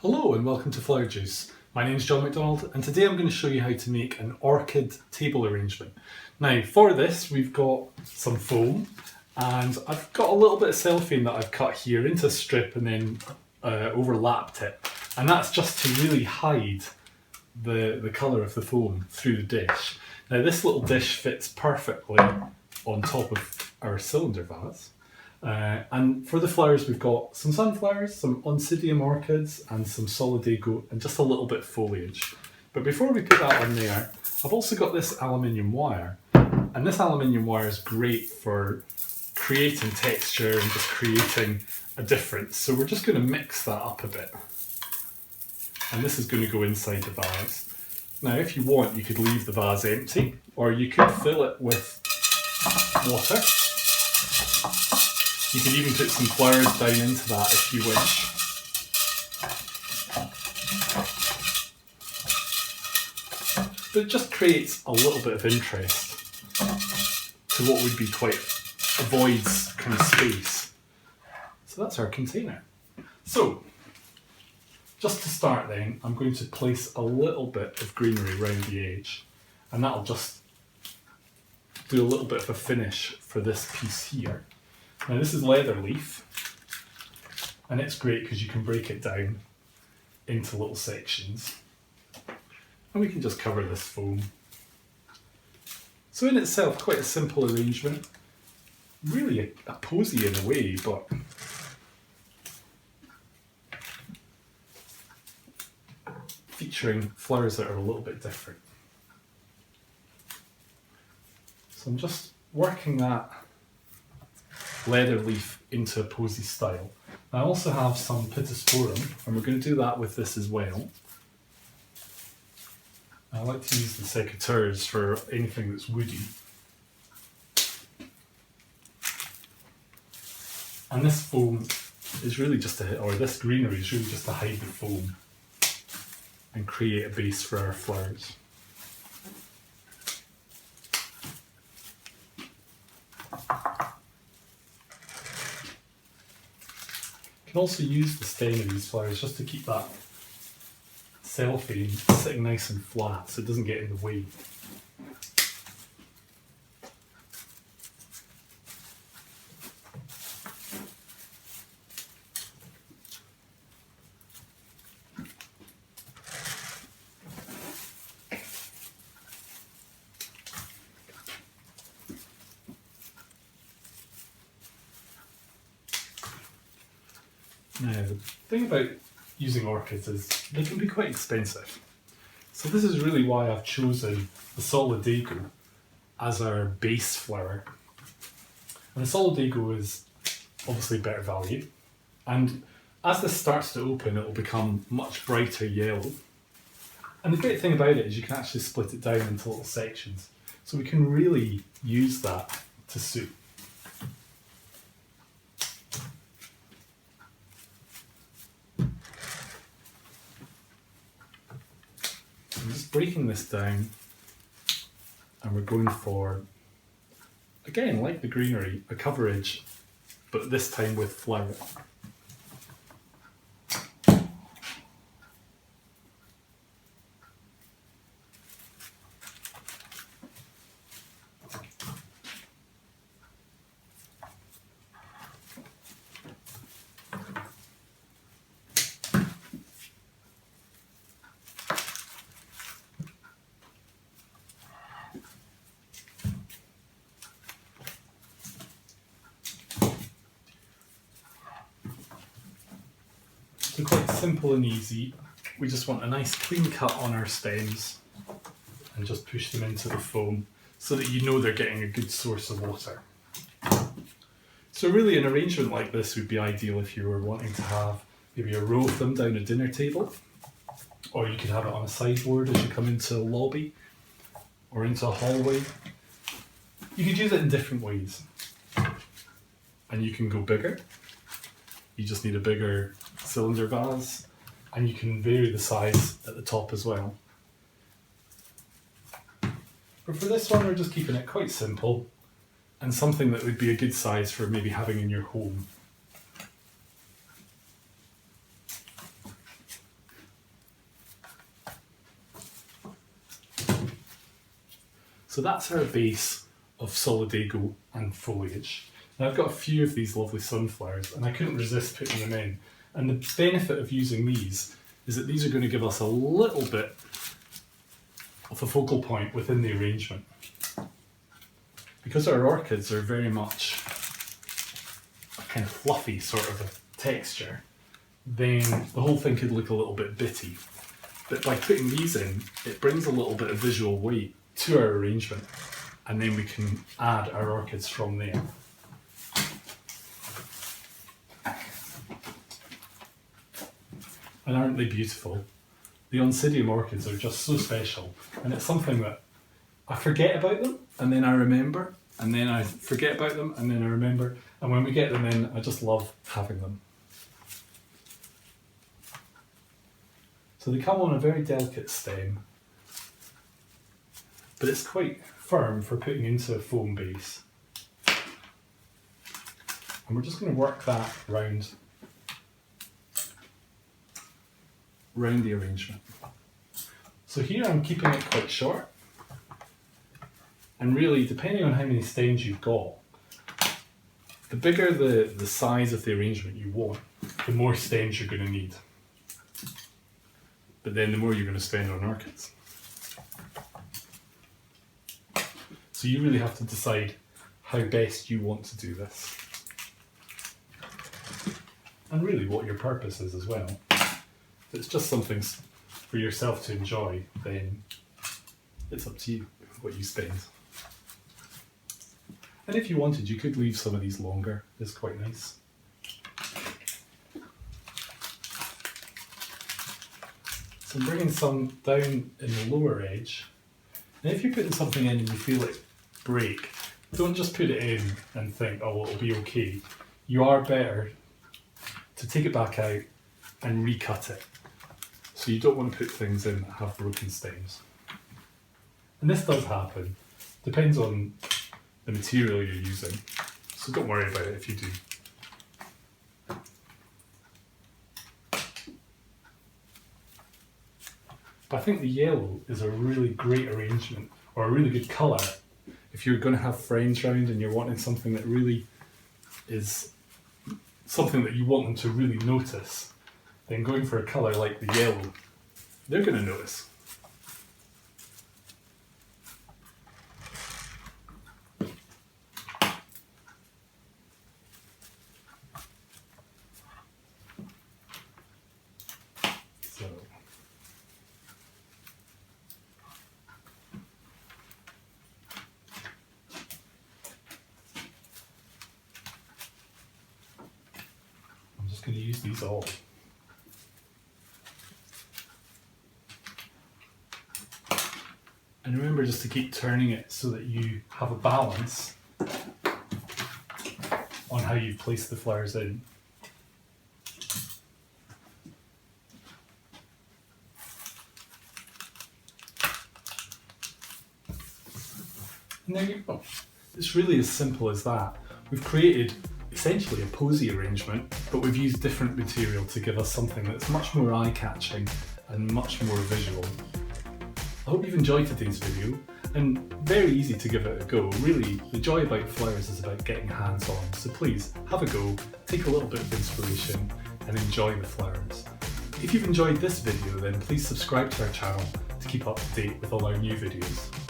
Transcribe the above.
Hello and welcome to Flower Juice. My name is John McDonald and today I'm going to show you how to make an orchid table arrangement. Now for this we've got some foam and I've got a little bit of cellophane that I've cut here into a strip and then overlapped it, and that's just to really hide the colour of the foam through the dish. Now this little dish fits perfectly on top of our cylinder vase. And for the flowers we've got some sunflowers, some Oncidium orchids and some Solidago and just a little bit of foliage. But before we put that on there, I've also got this aluminium wire. And this aluminium wire is great for creating texture and just creating a difference. So we're just going to mix that up a bit. And this is going to go inside the vase. Now if you want, you could leave the vase empty or you could fill it with water. You can even put some flowers down into that if you wish. But it just creates a little bit of interest to what would be quite a void kind of space. So that's our container. So, just to start then, I'm going to place a little bit of greenery around the edge, and that'll just do a little bit of a finish for this piece here. Now this is leather leaf, and it's great because you can break it down into little sections. And we can just cover this foam. So in itself, quite a simple arrangement. Really a posy in a way, but featuring flowers that are a little bit different. So I'm just working that leather leaf into a posy style. I also have some Pittosporum, and we're going to do that with this as well. I like to use the secateurs for anything that's woody. And this foam is really just this greenery is really just to hide the foam and create a base for our flowers. You can also use the stem of these flowers just to keep that cellophane sitting nice and flat so it doesn't get in the way. Now, the thing about using orchids is they can be quite expensive. So this is really why I've chosen the Solidago as our base flower. And the Solidago is obviously better value. And as this starts to open, it will become much brighter yellow. And the great thing about it is you can actually split it down into little sections. So we can really use that to suit. I'm just breaking this down and we're going for, again, like the greenery, a coverage, but this time with flower. So quite simple and easy. We just want a nice clean cut on our stems and just push them into the foam so that you know they're getting a good source of water. So really an arrangement like this would be ideal if you were wanting to have maybe a row of them down a dinner table, or you could have it on a sideboard as you come into a lobby or into a hallway. You could use it in different ways. And you can go bigger. You just need a bigger cylinder vase, and you can vary the size at the top as well. But for this one, we're just keeping it quite simple and something that would be a good size for maybe having in your home. So that's our base of Solidago and foliage. Now I've got a few of these lovely sunflowers and I couldn't resist putting them in. And the benefit of using these is that these are going to give us a little bit of a focal point within the arrangement. Because our orchids are very much a kind of fluffy sort of a texture, then the whole thing could look a little bit bitty. But by putting these in, it brings a little bit of visual weight to our arrangement, and then we can add our orchids from there. And aren't they beautiful? The Oncidium orchids are just so special, and it's something that I forget about them, and then I remember, and then I forget about them, and then I remember, and when we get them in, I just love having them. So they come on a very delicate stem, but it's quite firm for putting into a foam base. And we're just going to work that round the arrangement. So here I'm keeping it quite short, and really depending on how many stems you've got, the bigger the size of the arrangement you want, the more stems you're going to need. But then the more you're going to spend on orchids. So you really have to decide how best you want to do this. And really what your purpose is as well. If it's just something for yourself to enjoy, then it's up to you what you spend. And if you wanted, you could leave some of these longer. It's quite nice. So I'm bringing some down in the lower edge. And if you're putting something in and you feel it break, don't just put it in and think, oh, it'll be okay. You are better to take it back out and recut it. So you don't want to put things in that have broken stems. And this does happen. Depends on the material you're using. So don't worry about it if you do. But I think the yellow is a really great arrangement, or a really good colour, if you're going to have friends round and you're wanting something that really is something that you want them to really notice, then going for a colour like the yellow, they're going to notice. So I'm just going to use these all. And remember just to keep turning it so that you have a balance on how you place the flowers in. And there you go. It's really as simple as that. We've created essentially a posy arrangement, but we've used different material to give us something that's much more eye-catching and much more visual. I hope you've enjoyed today's video, and very easy to give it a go. Really, the joy about flowers is about getting hands-on, so please have a go, take a little bit of inspiration and enjoy the flowers. If you've enjoyed this video, then please subscribe to our channel to keep up to date with all our new videos.